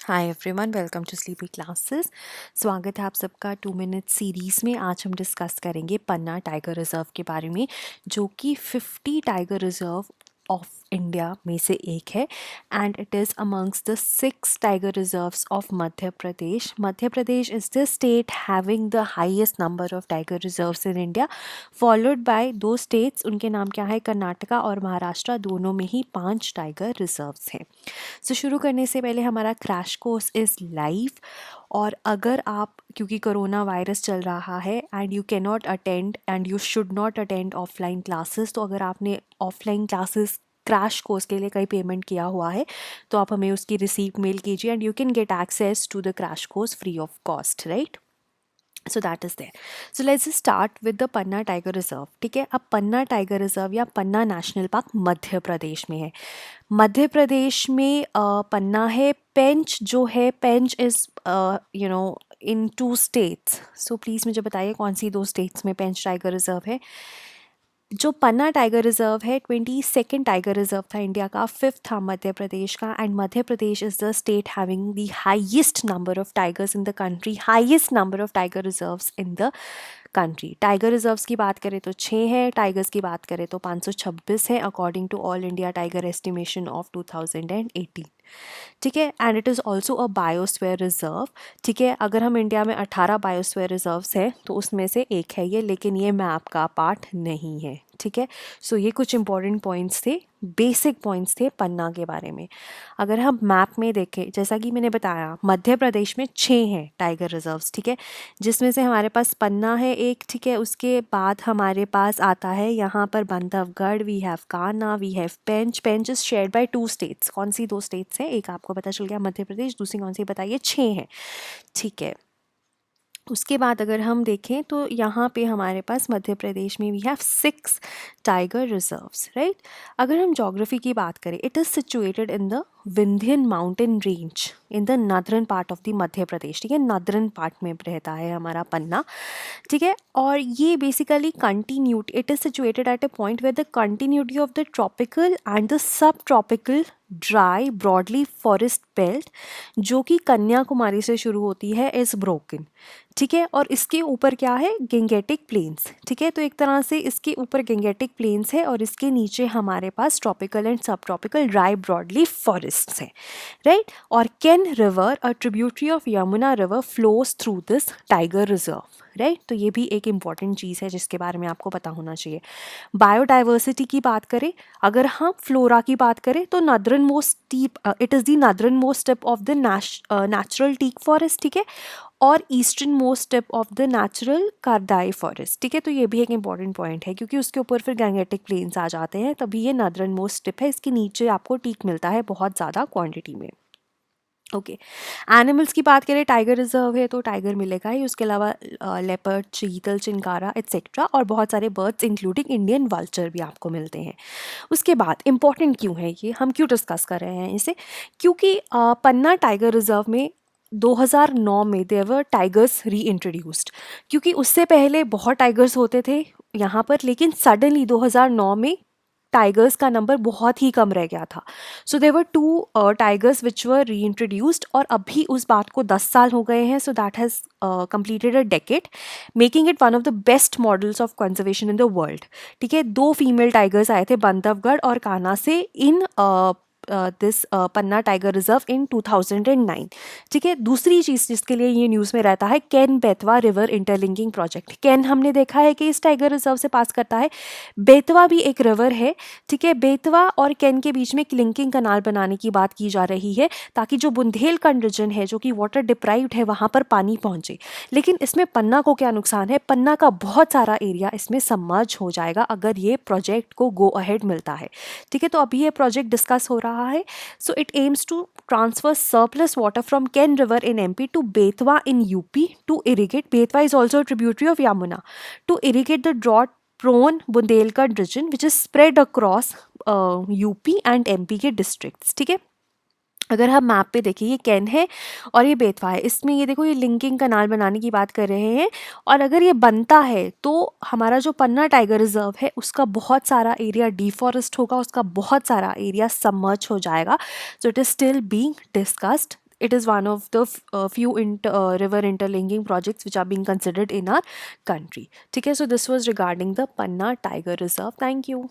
Hi everyone, welcome to sleepy classes. स्वागत है आप सबका 2 मिनट सीरीज़ में। आज हम डिस्कस करेंगे पन्ना टाइगर रिज़र्व के बारे में, जो कि 50 टाइगर रिज़र्व ऑफ इंडिया में से एक है and it is amongst the 6 tiger reserves of Madhya Pradesh. Madhya Pradesh is the state having the highest number of tiger reserves in India, followed by 2 states. उनके नाम क्या है? कर्नाटका और महाराष्ट्र। दोनों में ही 5 टाइगर रिजर्व्स हैं। सो शुरू करने से पहले हमारा क्रैश कोर्स इज़ लाइव, और अगर आप, क्योंकि कोरोना वायरस चल रहा है and you can not attend and you should not attend offline classes, तो अगर आपने ऑफलाइन क्लासेस क्रैश कोर्स के लिए कहीं पेमेंट किया हुआ है तो आप हमें उसकी रिसीप्ट मेल कीजिए and you can get access to the crash course free of cost, right? So that is there. So let's start with the Panna tiger reserve. ठीक है, अब पन्ना टाइगर रिजर्व या पन्ना नेशनल पार्क मध्य प्रदेश में है। मध्य प्रदेश में पन्ना है। पेंच जो है, Pench is in 2 states. So please मुझे बताइए कौन सी 2 स्टेट्स में पेंच टाइगर रिजर्व है। जो पन्ना टाइगर रिजर्व है 22nd टाइगर रिजर्व था इंडिया का, 5th था मध्य प्रदेश का, and Madhya Pradesh is the state having the highest number of tigers in the country, highest number of tiger reserves in the country. Tiger reserves की बात करें तो 6 है, टाइगर्स की बात करें तो 526 है, according to all India tiger estimation of 2018। ठीक है, and it is also a biosphere reserve. ठीक है, अगर हम इंडिया में 18 बायोस्फीयर रिजर्व्स हैं तो उसमें से एक है ये, लेकिन ये मैप का पार्ट नहीं है। ठीक है, सो ये कुछ इंपॉर्टेंट पॉइंट्स थे, बेसिक पॉइंट्स थे पन्ना के बारे में। अगर हम मैप में देखें, जैसा कि मैंने बताया, मध्य प्रदेश में 6 हैं टाइगर रिजर्व्स। ठीक है, जिसमें से हमारे पास पन्ना है एक। ठीक है, उसके बाद हमारे पास आता है यहाँ पर Bandhavgarh, we have Kanha, we have Pench. Pench is shared by 2 states. कौन सी 2 स्टेट्स हैं? एक आपको पता चल गया मध्य प्रदेश, दूसरी कौन सी बताइए? 6 हैं। ठीक है, उसके बाद अगर हम देखें तो यहाँ पे हमारे पास मध्य प्रदेश में we have 6 tiger reserves, right? अगर हम ज्योग्राफी की बात करें, it is situated in the Vindhyan mountain range in the northern part of the Madhya Pradesh. ठीक है, नदरन पार्ट में रहता है हमारा पन्ना। ठीक है, और ये basically continuity, it is situated at a point where the continuity of the tropical and the sub tropical dry broadly forest belt, जो कि कन्याकुमारी से शुरू होती है, इज़ ब्रोकन। ठीक है, और इसके ऊपर क्या है? Gangetic plains. ठीक है, तो एक तरह से इसके ऊपर गेंगेटिक प्लेन्स है और इसके नीचे हमारे पास ट्रॉपिकल एंड सब ट्रॉपिकल ड्राई ब्रॉडली फॉरेस्ट्स हैं, राइट? और can river, a tributary of Yamuna river, flows through this tiger reserve, right? तो ये भी एक इंपॉर्टेंट चीज़ है जिसके बारे में आपको पता होना चाहिए। बायोडाइवर्सिटी की बात करें, अगर हम फ्लोरा की बात करें तो northern most tip, it is the northern most tip of the natural teak forest. ठीक है, और eastern most tip of the natural Kardhai forest. ठीक है, तो ये भी एक इंपॉर्टेंट पॉइंट है, क्योंकि उसके ऊपर फिर गैंगेटिक प्लेन्स आ जाते हैं, तभी ये नदरन मोस्ट टिप है। इसके नीचे आपको टीक मिलता है बहुत ज़्यादा क्वांटिटी में। ओके, एनिमल्स की बात करें, टाइगर रिजर्व है तो टाइगर मिलेगा ही, उसके अलावा लेपर्ड, चीतल, चिंकारा एट्सेट्रा, और बहुत सारे बर्ड्स इंक्लूडिंग इंडियन वल्चर भी आपको मिलते हैं। उसके बाद इंपॉर्टेंट क्यों है ये, हम क्यों डिस्कस कर रहे हैं इसे? क्योंकि पन्ना टाइगर रिजर्व में 2009 में देवर टाइगर्स री इंट्रोड्यूस्ड, क्योंकि उससे पहले बहुत टाइगर्स होते थे यहाँ पर, लेकिन सडनली 2009 में टाइगर्स का नंबर बहुत ही कम रह गया था। सो देवर 2 टाइगर्स विच वर री इंट्रोड्यूस्ड, और अभी उस बात को 10 साल हो गए हैं। So that has completed a decade, making it one of the best models of conservation in the world. ठीक है, 2 फीमेल टाइगर्स आए थे बांधवगढ़ और कान्हा से in this Panna tiger reserve in 2009। ठीक है, दूसरी चीज़ जिसके लिए ये न्यूज़ में रहता है, can Betwa river interlinking project. Can हमने देखा है कि इस टाइगर रिजर्व से पास करता है, बेतवा भी एक रिवर है। ठीक है, बेतवा और कैन के बीच में एक लिंकिंग कनाल बनाने की बात की जा रही है, ताकि जो बुंदेलखंड रीजन है जो कि वाटर डिप्राइव्ड है, वहाँ पर पानी पहुँचे। लेकिन इसमें पन्ना को क्या नुकसान है? पन्ना का बहुत सारा एरिया इसमें सबमर्ज हो जाएगा अगर ये प्रोजेक्ट को गो अहेड मिलता है। ठीक है, तो अभी ये प्रोजेक्ट डिस्कस हो रहा है। So it aims to transfer surplus water from Ken River in MP to Betwa in UP to irrigate. Betwa is also a tributary of Yamuna, to irrigate the drought prone Bundelkhand region which is spread across UP and MP के districts. ठीक है, अगर हम map पे देखिए, ये can है और ये बेतवा है, इसमें ये देखो ये लिंकिंग कनाल बनाने की बात कर रहे हैं, और अगर ये बनता है तो हमारा जो पन्ना टाइगर रिजर्व है उसका बहुत सारा एरिया डिफॉरेस्ट होगा, उसका बहुत सारा एरिया सबमर्ज हो जाएगा। So it is still being discussed it is one of the few river interlinking projects which are being considered in our country. ठीक है, so this was regarding the Panna Tiger Reserve. Thank you.